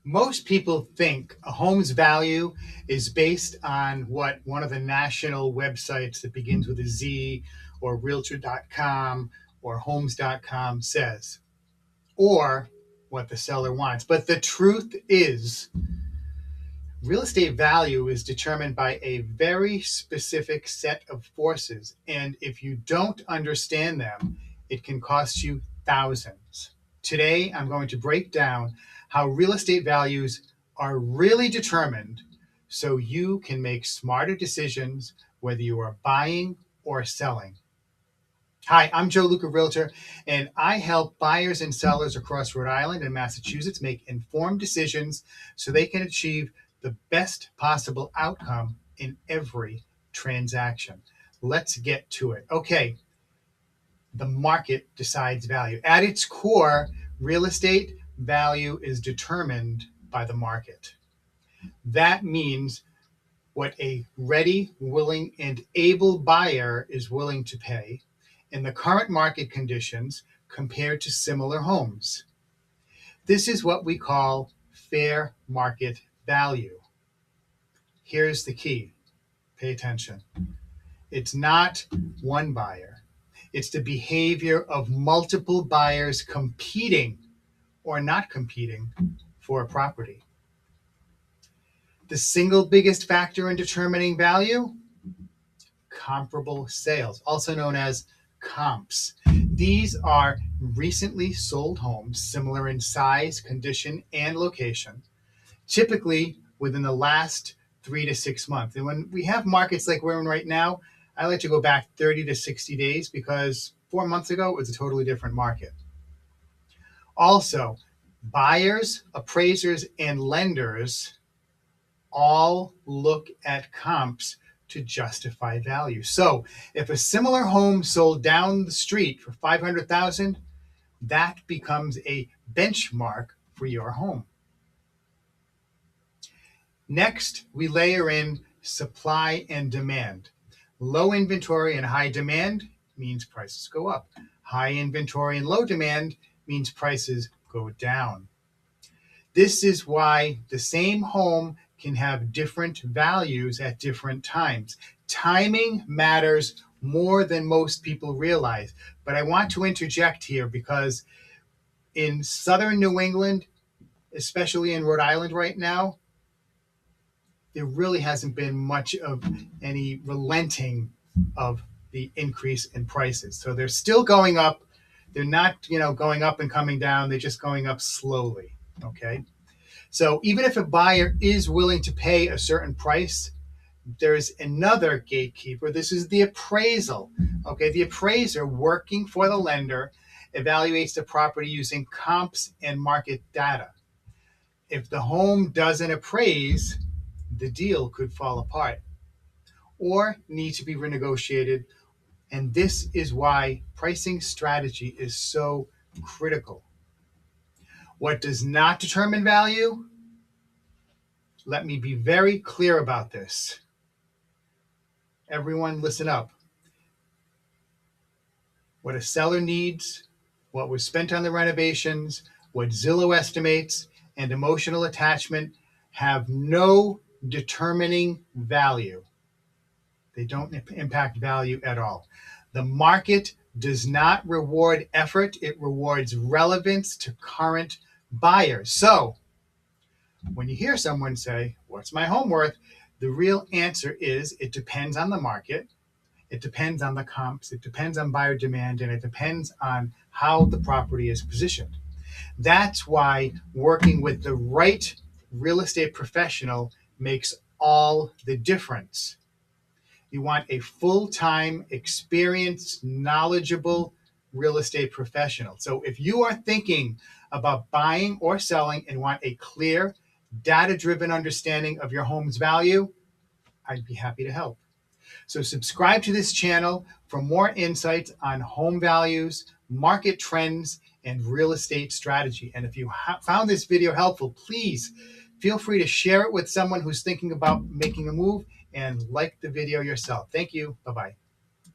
Most people think a home's value is based on what one of the national websites that begins with a Z or Realtor.com or Homes.com says, or what the seller wants. But the truth is, real estate value is determined by a very specific set of forces. And if you don't understand them, it can cost you thousands. Today, I'm going to break down how real estate values are really determined so you can make smarter decisions whether you are buying or selling. Hi, I'm Joe Luca, Realtor, and I help buyers and sellers across Rhode Island and Massachusetts make informed decisions so they can achieve the best possible outcome in every transaction. Let's get to it. Okay, the market decides value. At its core, real estate value is determined by the market. That means what a ready, willing, and able buyer is willing to pay in the current market conditions compared to similar homes. This is what we call fair market value. Here's the key. Pay attention. It's not one buyer. It's the behavior of multiple buyers competing or not competing for a property. The single biggest factor in determining value? Comparable sales, also known as comps. These are recently sold homes similar in size, condition, and location, typically within the last 3 to 6 months. And when we have markets like we're in right now, I like to go back 30 to 60 days because 4 months ago it was a totally different market. Also, buyers, appraisers, and lenders all look at comps to justify value. So if a similar home sold down the street for $500,000, that becomes a benchmark for your home. Next, we layer in supply and demand. Low inventory and high demand means prices go up. High inventory and low demand means prices go down. This is why the same home can have different values at different times. Timing matters more than most people realize. But I want to interject here because in southern New England, especially in Rhode Island right now, there really hasn't been much of any relenting of the increase in prices. So they're still going up. They're not, going up and coming down. They're just going up slowly. Okay. So even if a buyer is willing to pay a certain price, there's another gatekeeper. This is the appraisal. Okay. The appraiser working for the lender evaluates the property using comps and market data. If the home doesn't appraise, the deal could fall apart or need to be renegotiated. And this is why pricing strategy is so critical. What does not determine value? Let me be very clear about this. Everyone listen up. What a seller needs, what was spent on the renovations, what Zillow estimates, and emotional attachment have no determining value. They don't impact value at all. The market does not reward effort. It rewards relevance to current buyers. So when you hear someone say, what's my home worth? The real answer is it depends on the market. It depends on the comps. It depends on buyer demand, and it depends on how the property is positioned. That's why working with the right real estate professional makes all the difference. You want a full-time, experienced, knowledgeable real estate professional. So if you are thinking about buying or selling and want a clear, data-driven understanding of your home's value, I'd be happy to help. So subscribe to this channel for more insights on home values, market trends, and real estate strategy. And if you found this video helpful, please feel free to share it with someone who's thinking about making a move and like the video yourself. Thank you. Bye-bye.